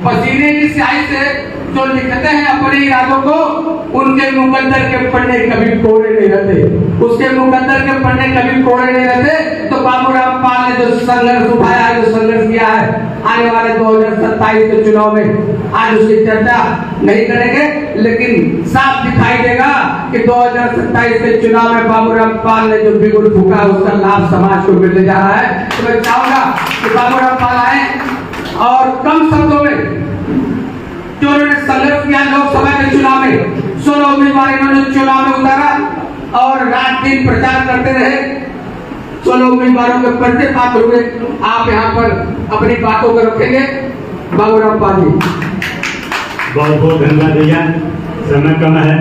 पसीने की स्याही से जो लिखते हैं अपने इरादों को, उनके मुकद्दर के पन्ने कभी कोरे नहीं रहते, उसके मुकद्दर के पन्ने कभी कोरे नहीं रहते। तो बाबूराम पाल ने जो संघर्ष उठाया है, जो संघर्ष किया है, आने वाले 2027 के चुनाव में आज उसकी चर्चा नहीं करेंगे, लेकिन साफ दिखाई देगा कि 2027 के चुनाव में बाबूराम पाल ने जो बिगुल फूका उसका लाभ समाज को मिलने जा रहा है। तो मैं चाहूंगा कि बाबूराम पाल आए और कम शब्दों में जो उन्होंने संघर्ष किया लोकसभा के चुनाव में, 16 उम्मीदवार इन्होंने चुनाव में उतारा और रात दिन प्रचार करते रहे, 16 उम्मीदवारों के पर्चे पात्र हुए। आप यहाँ पर अपनी बातों को रखेंगे। बाबूराम पाल जी, बहुत बहुत धन्यवाद भैया, समय कम है।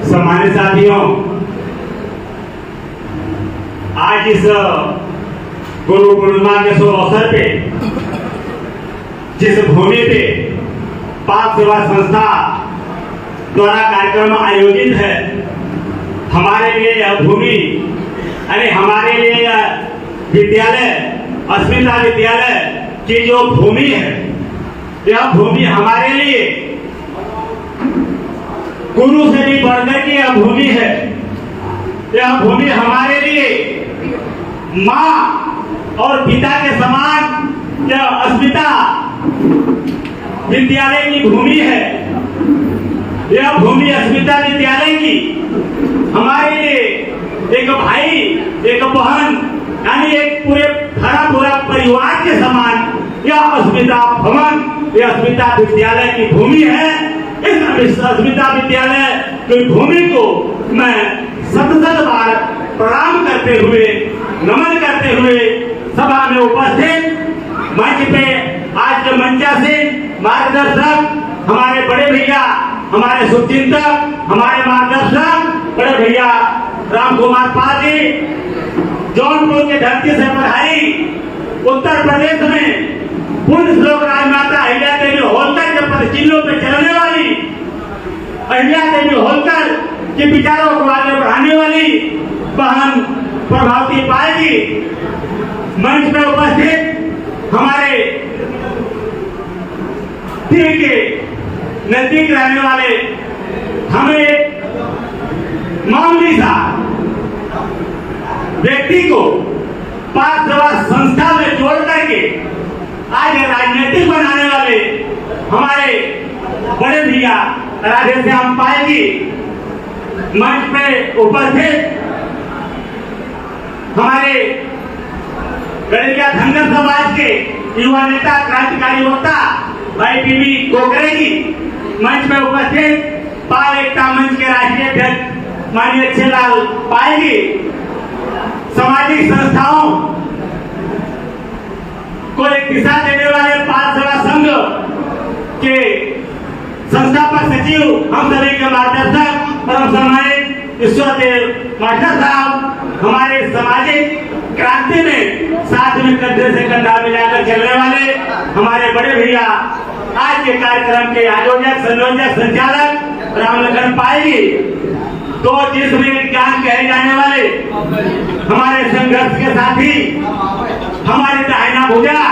सम्मानित साथियों, आज इस गुरु पूर्णिमा के शुभ अवसर पे जिस भूमि पे पाक सेवा संस्था द्वारा कार्यक्रम आयोजित है, हमारे लिए यह भूमि, अरे हमारे लिए यह विद्यालय, अस्मिता विद्यालय की जो भूमि है, यह भूमि हमारे लिए गुरु से भी बढ़कर की यह भूमि है। यह भूमि हमारे लिए माँ और पिता के समान यह अस्मिता विद्यालय की भूमि है। यह भूमि अस्मिता विद्यालय की हमारे लिए एक भाई, एक बहन, यानी एक पूरे पूरा परिवार के समान यह अस्मिता भवन, यह अस्मिता विद्यालय की भूमि है। इस अस्मिता विद्यालय की भूमि को मैं शत बार प्रणाम करते हुए, नमन करते हुए सभा में उपस्थित मंच पे आज के मंचा से मार्गदर्शक हमारे बड़े भैया, हमारे शुभचिंतक, हमारे मार्गदर्शक बड़े भैया राम कुमार पाल जी, जौनपुर के धरती से पधारी उत्तर प्रदेश में पूर्ण श्लोक राजमाता अहिल्या देवी होलकर के पद चिन्हों पे चलने वाली, अहिल्या देवी होलकर के विचारों को आगे बढ़ाने वाली बहन प्रभावती पाल जी, मंच में उपस्थित हमारे दिल के नजदीक रहने वाले हमें मामूली सा व्यक्ति को पाक सेवा संस्था में जोड़ करके आज राजनीतिक बनाने वाले हमारे बड़े भैया राधेश्याम पाल जी, मंच पे उपस्थित हमारे गड़िया धनगर समाज के युवा नेता, क्रांतिकारी वक्ता भाई पीवी कोकरे जी, मंच में उपस्थित पाल एकता मंच के राष्ट्रीय अध्यक्ष माननीय छेलाल पाल जी, सामाजिक संस्थाओं को एक दिशा देने वाले पाल सेवा संघ के संस्थापक सचिव, हम सभी के मार्गदर्शक परम सम्मानित ईश्वरदेव मास्टर साहब, हमारे सामाजिक क्रांति में साथ में कंधे से कंधा मिलाकर चलने वाले हमारे बड़े भैया, आज के कार्यक्रम के आयोजक, संयोजक, संचालक रामलखन पाल जी, तो जिसमें ज्ञान कहे जाने वाले हमारे संघर्ष के साथी, हमारे दाहिना भुजा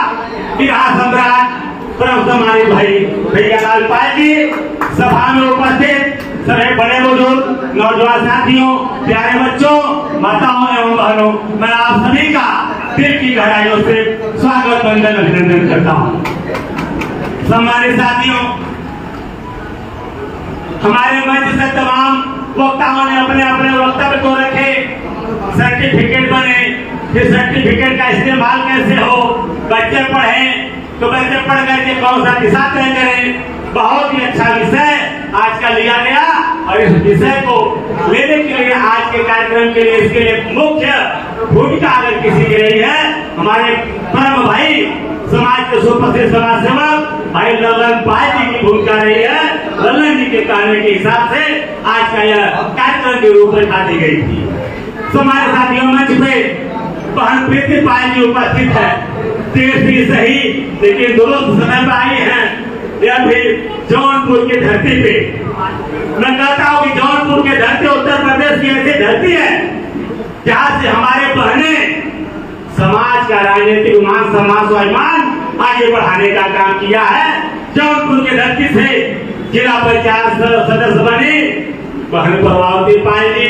बिरहा सम्राट परम सम्मानित भाई भैया लाल पाल जी, सभा में उपस्थित सभी बड़े बुजुर्ग, नौजवान साथियों, प्यारे बच्चों, माताओं एवं बहनों, मैं आप सभी का दिल की गहराइयों से स्वागत, वंदन, अभिनंदन करता हूँ। सम्मानित साथियों, हमारे मंच से तमाम वक्ताओं ने अपने अपने वक्तव्य को रखे, सर्टिफिकेट बने, फिर सर्टिफिकेट का इस्तेमाल कैसे हो, बच्चे पढ़े तो बच्चे पढ़ करके कौन सा दिशा तय करें। बहुत ही अच्छा विषय आज का लिया गया और इस विषय को लेने के लिए आज के कार्यक्रम के लिए इसके लिए मुख्य भूमिका अगर किसी की रही है, हमारे परम भाई समाज के सुप्रसिद्ध समाज सेवक भाई ललन पाल जी की भूमिका रही है। ललन जी के कहने के हिसाब से आज का यह कार्यक्रम की रूपरेखा दी गई थी। हमारे साथियों, मंच पे बहन प्रीति पाल जी उपस्थित है, देश भी सही लेकिन दुरुस्त समय पर आई है। यह भी जौनपुर की धरती पे, मैं कहता हूँ कि जौनपुर की धरती उत्तर प्रदेश की ऐसी धरती है जहाँ से हमारे बहने समाज का राजनीतिक मान, सम्मान, स्वाभिमान आगे बढ़ाने का काम किया है। जौनपुर की धरती से जिला पंचायत सदस्य बनी बहन प्रभावती पाल जी,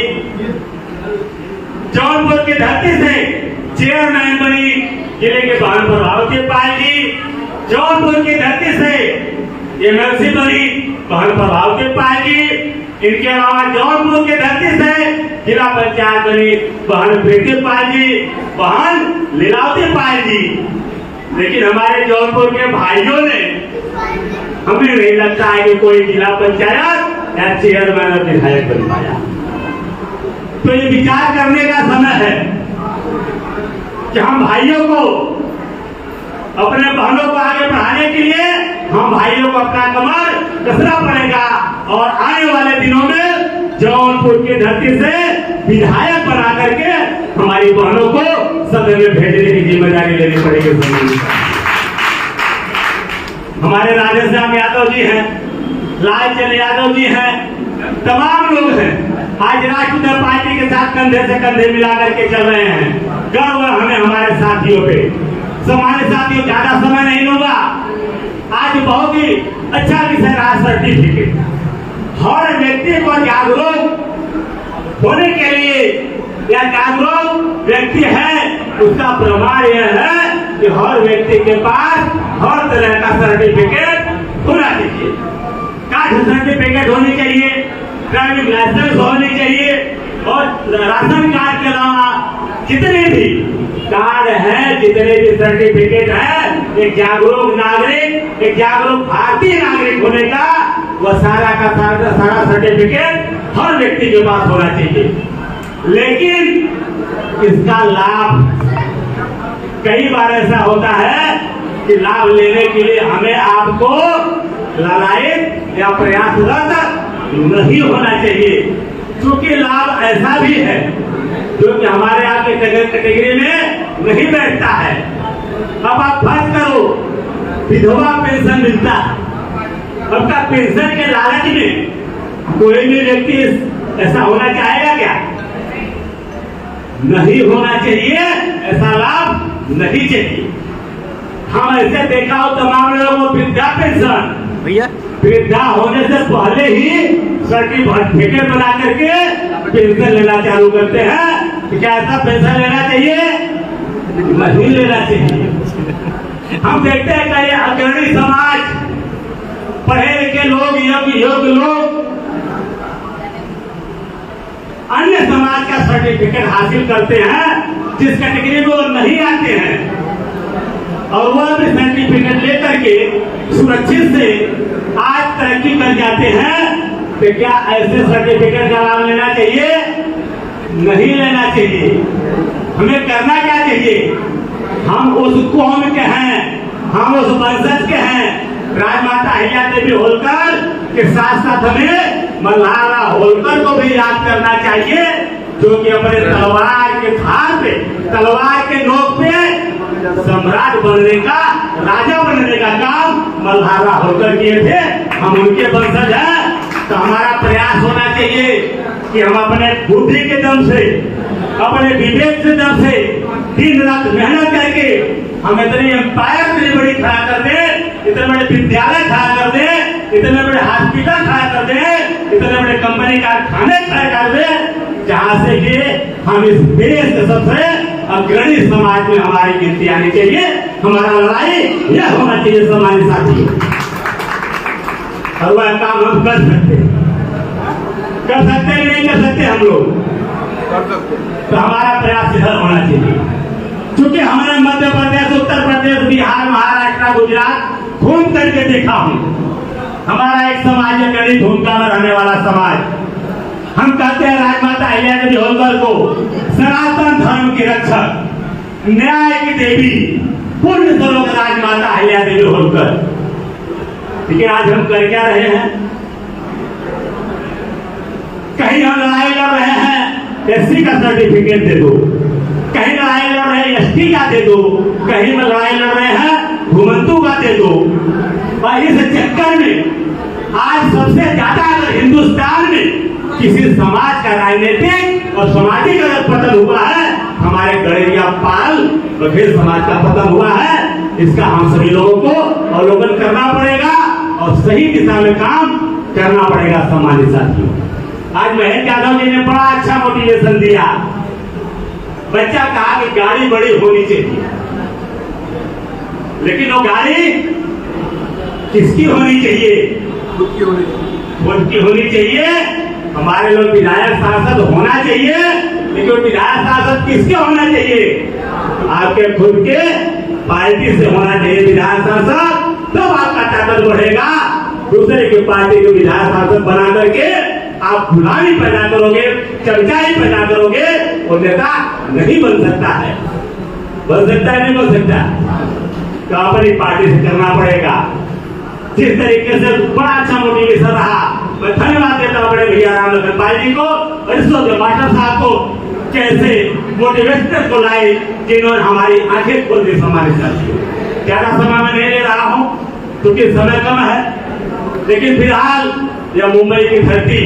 जौनपुर की धरती से चेयरमैन बनी जिले के बहन प्रभावती पाल जी, जौनपुर की धरती से एमएलसी बनी बहन प्रभावती पाल जी, इनके अलावा जौनपुर की धरती से जिला पंचायत बनी बहन प्रीति पाल जी, बहन लीलावती पाल जी। लेकिन हमारे जौनपुर के भाइयों ने, हमें नहीं लगता है कि कोई जिला पंचायत या चेयरमैन और विधायक बन पाया। तो ये विचार करने का समय है कि हम भाइयों को, अपने बहनों को आगे बढ़ाने के लिए हम भाइयों को अपना कमर कसना पड़ेगा और आने वाले दिनों में जौनपुर की धरती से विधायक बना करके हमारी बहनों को सदन में भेजने की जिम्मेदारी लेनी पड़ेगी। हमारे राधेश्याम यादव जी हैं, लालचंद यादव जी हैं, तमाम लोग हैं, आज राष्ट्रीय पार्टी के साथ कंधे से कंधे मिला करके चल रहे हैं। गर्व है हमें हमारे साथियों पे। हमारे साथियों, ज्यादा समय नहीं लूंगा। आज बहुत ही अच्छा विषय रहा सर्टिफिकेट। हर व्यक्ति को जागरूक होने के लिए या जागरूक व्यक्ति है उसका प्रमाण यह है कि हर व्यक्ति के पास हर तरह का सर्टिफिकेट होना चाहिए। कास्ट सर्टिफिकेट होनी चाहिए, ड्राइविंग लाइसेंस होनी चाहिए और राशन कार्ड के अलावा जितने भी कार्ड है, जितने भी सर्टिफिकेट है, एक जागरूक नागरिक, एक जागरूक भारतीय नागरिक होने का वह सारा का सारा सर्टिफिकेट हर व्यक्ति के पास होना चाहिए। लेकिन इसका लाभ कई बार ऐसा होता है कि लाभ लेने के लिए हमें आपको लालायित या प्रयासरत नहीं होना चाहिए, क्योंकि लाभ ऐसा भी है जो कि हमारे आपके कैटेगरी में नहीं बैठता है। अब आप फर्ज करो विधवा पेंशन मिलता है, अब का पेंशन के लालच में कोई भी व्यक्ति ऐसा होना चाहेगा क्या? नहीं होना चाहिए, ऐसा लाभ नहीं चाहिए। हम ऐसे देखा हो तमाम लोगों को वृद्धा पेंशन, भैया वृद्धा होने से पहले ही सर्टिफिकेट बना करके पेंशन लेना चालू करते हैं। तो क्या ऐसा पेंशन लेना चाहिए? नहीं लेना चाहिए। हम देखते हैं कई अग्रणी समाज, पढ़े लिखे लोग, योग्य लोग अन्य समाज का सर्टिफिकेट हासिल करते हैं जिस कैटेगरी में वो नहीं आते हैं, और वह भी सर्टिफिकेट लेकर के सुरक्षित से आज तरक्की कर जाते हैं। तो क्या ऐसे सर्टिफिकेट का लाभ लेना चाहिए? नहीं लेना चाहिए। हमें करना क्या चाहिए? हम उस कौम के हैं, हम उस वंशज के हैं। राजमाता अहिल्या देवी होलकर के साथ साथ हमें मल्हारा होलकर को भी याद करना चाहिए, जो कि अपने तलवार के धार पे, तलवार के नोक पे सम्राट बनने का, राजा बनने का काम मल्हारा होलकर किए थे। हम उनके वंशज हैं, तो हमारा प्रयास होना चाहिए कि हम अपने बुद्धि के दम से, अपने विवेक के दम से दिन रात मेहनत करके हम इतनी एम्पायर इतनी बड़ी खड़ा कर दे, इतने बड़े विद्यालय खड़ा कर दे, इतने बड़े हॉस्पिटल खड़ा कर दे, इतने बड़े कंपनी कारखाने खड़ा कर दे, जहाँ से कि हम इस देश के सबसे अग्रणी समाज में हमारी गिनती आनी चाहिए। हमारा लड़ाई यह होना चाहिए समाज साथी, और वह काम हम कर सकते नहीं कर सकते हम लोग, तो हमारा प्रयास इधर होना चाहिए। क्योंकि हमने मध्य प्रदेश, उत्तर प्रदेश, बिहार, महाराष्ट्र, गुजरात घूम करके देखा हूँ। हमारा एक समाज है गणित भूमिका में रहने वाला समाज। हम कहते हैं राजमाता अहिल्या देवी होलकर को सनातन धर्म की रक्षक, न्याय की देवी, पुण्य स्वरूप राजमाता अहिल्या देवी होलकर। लेकिन आज हम कर क्या रहे हैं? कहीं हम लड़ाई लड़ रहे हैं एससी का सर्टिफिकेट दे दो, कहीं लड़ाई लड़ रहे हैं एसटी का दे दो, कहीं में लड़ाई लड़ रहे हैं घुमंतु का दे दो। और इस चक्कर में आज सबसे ज्यादा अगर हिंदुस्तान में किसी समाज का राजनीतिक और सामाजिक अगर पतन हुआ है, हमारे गणेरिया पाल बघेल समाज का पतन हुआ है। इसका हम सभी लोगों को अवलोकन करना पड़ेगा और सही दिशा में काम करना पड़ेगा। सम्मानित साथियों, आज महेश यादव जी ने बड़ा अच्छा मोटिवेशन दिया। बच्चा कहा कि गाड़ी बड़ी होनी चाहिए, लेकिन वो गाड़ी किसकी होनी चाहिए? खुद की होनी चाहिए। हमारे लोग विधायक सांसद होना चाहिए, लेकिन विधायक सांसद किसके होना चाहिए? आपके खुद के पार्टी से होना चाहिए विधायक सांसद, तब आपका ताकत बढ़ेगा। दूसरे की पार्टी के विधायक सांसद बना करके आप गुलामी पैदा करोगे, चर्चाई पैदा करोगे, वो नेता नहीं बन सकता है। बन सकता है, नहीं बन सकता, तो अपनी पार्टी से करना पड़ेगा। जिस तरीके से बड़ा अच्छा मोटिवेशन रहा, मैं धन्यवाद देता हूँ बड़े भैया राम लखन भाई जी को और इसको मास्टर साहब को, कैसे मोटिवेशन को लाए, जिन्होंने हमारी आंखें खोल दी। हमारे साथ ज्यादा समय में नहीं ले रहा हूँ क्योंकि समय कम है, लेकिन फिलहाल यह मुंबई की धरती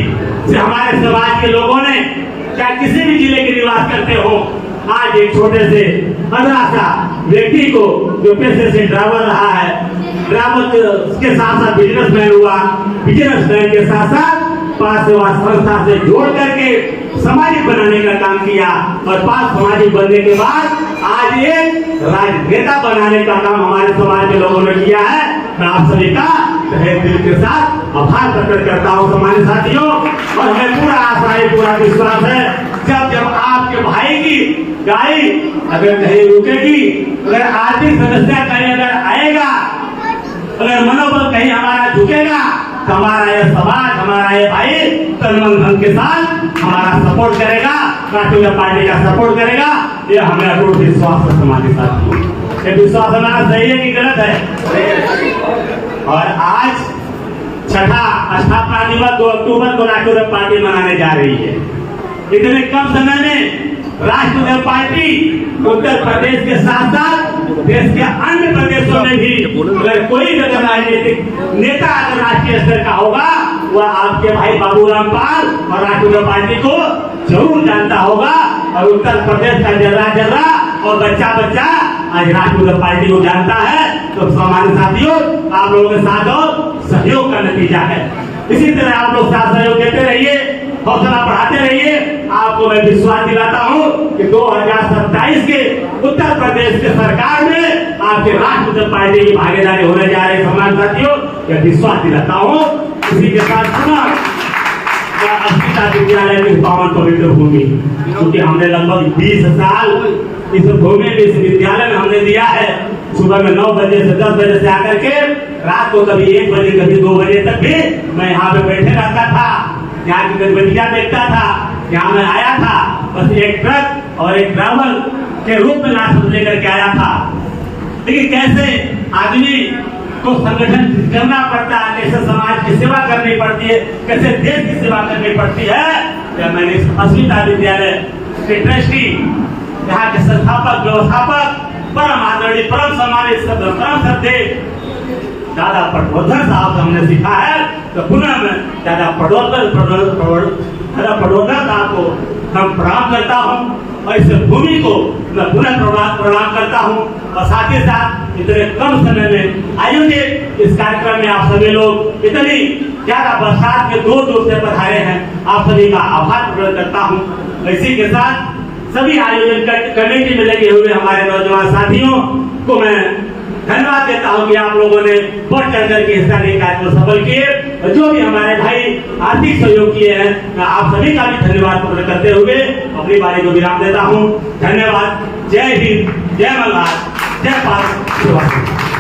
से हमारे समाज के लोगों ने, चाहे किसी भी जिले के निवास करते हो, आज एक छोटे से अनाथ व्यक्ति को जो पेशे से ड्राइवर रहा है, ड्राइवर के साथ साथ बिजनेसमैन हुआ, बिजनेसमैन के साथ साथ पास सेवा संस्था से जोड़ करके सामाजिक बनाने का काम किया और पास सामाजिक बनने के बाद आज एक राजनेता बनाने का काम हमारे समाज के लोगों ने किया है। मैं आप सभी का तहे दिल के साथ आभार प्रकट करता हूँ सम्मानित साथियों, और हमें पूरा आशा है, पूरा विश्वास है, जब आपके भाई की गाड़ी अगर कहीं रुकेगी, अगर आर्थिक समस्या कहीं अगर आएगा, अगर मनोबल कहीं हमारा झुकेगा, तो हमारा यह समाज, हमारा यह भाई तन मन धन के साथ हमारा सपोर्ट करेगा, राष्ट्रीय पार्टी का सपोर्ट करेगा। यह हमें अटूट विश्वास है समाज साथियों। ये विश्वास हमारा सही है कि गलत है? और आज छठा स्थापना दिवस 2 अक्टूबर को राष्ट्रीय पार्टी मनाने जा रही है। इतने कम समय में राष्ट्रीय पार्टी उत्तर प्रदेश के साथ साथ देश के अन्य प्रदेशों में भी अगर कोई अगर राजनीतिक नेता अगर राष्ट्रीय स्तर का होगा, वह आपके भाई बाबूराम पाल और राष्ट्रीय पार्टी को जरूर जानता होगा। और उत्तर प्रदेश का जर्रा जर्रा और बच्चा बच्चा आज राष्ट्रीय पार्टी को जानता है। तो सामान्य साथियों, आप लोगों के साथ और सहयोग का नतीजा है। इसी तरह आप लोग साथ सहयोग देते रहिए, हौसला बढ़ाते रहिए। आपको मैं विश्वास दिलाता हूँ कि 2027 के उत्तर प्रदेश के सरकार में आपके राष्ट्रीय पार्टी की भागीदारी होने जा रही है। सम्मान साथियों, यह विश्वास दिलाता हूँ। इसी के साथ पुनः अस्मिता विद्यालय की पावन पवित्र भूमि, क्योंकि हमने लगभग 20 साल इस भूमि में, इस विद्यालय में हमने दिया है। सुबह में 9 बजे से 10 बजे से आकर के रात को कभी 1 बजे कभी 2 बजे तक भी मैं यहाँ पे बैठे रहता था, यहाँ की गतिविधियां देखता था। यहाँ मैं आया था बस एक ट्रक और एक ड्राइवर के रूप में लाश लेकर के आया था। लेकिन कैसे आदमी को संगठन करना पड़ता है, कैसे समाज की सेवा करनी पड़ती है, कैसे देश की सेवा करनी पड़ती है। जब मैंने अस्मिता विद्यालय के ट्रस्टी, यहाँ के संस्थापक व्यवस्थापक, परम आदरणीय परम सम्मानित परम श्रद्धे दादा पटवर्धन साहब से हमने सीखा है, तो पुनः मैं दादा पटवर्धन साहब को हम प्रणाम करता हूँ और इस भूमि को मैं पुनः प्रणाम करता हूँ। और साथ ही साथ इतने कम समय में आयोजित इस कार्यक्रम में आप सभी लोग इतनी ज्यादा बरसात में दूर दूर से पधारे हैं, आप सभी का आभार प्रकट करता हूँ। इसी के साथ सभी आयोजन कमेटी में लगे हुए हमारे नौजवान साथियों को मैं धन्यवाद देता हूं कि आप लोगों ने बढ़ चढ़ करके हिस्सा लेकर कार्यक्रम सफल किए। और जो भी हमारे भाई आर्थिक सहयोग किए हैं, मैं आप सभी का भी धन्यवाद प्रकट करते हुए अपनी बारी को विराम देता हूं। धन्यवाद। जय हिंद, जय मल्हार, जय भारत।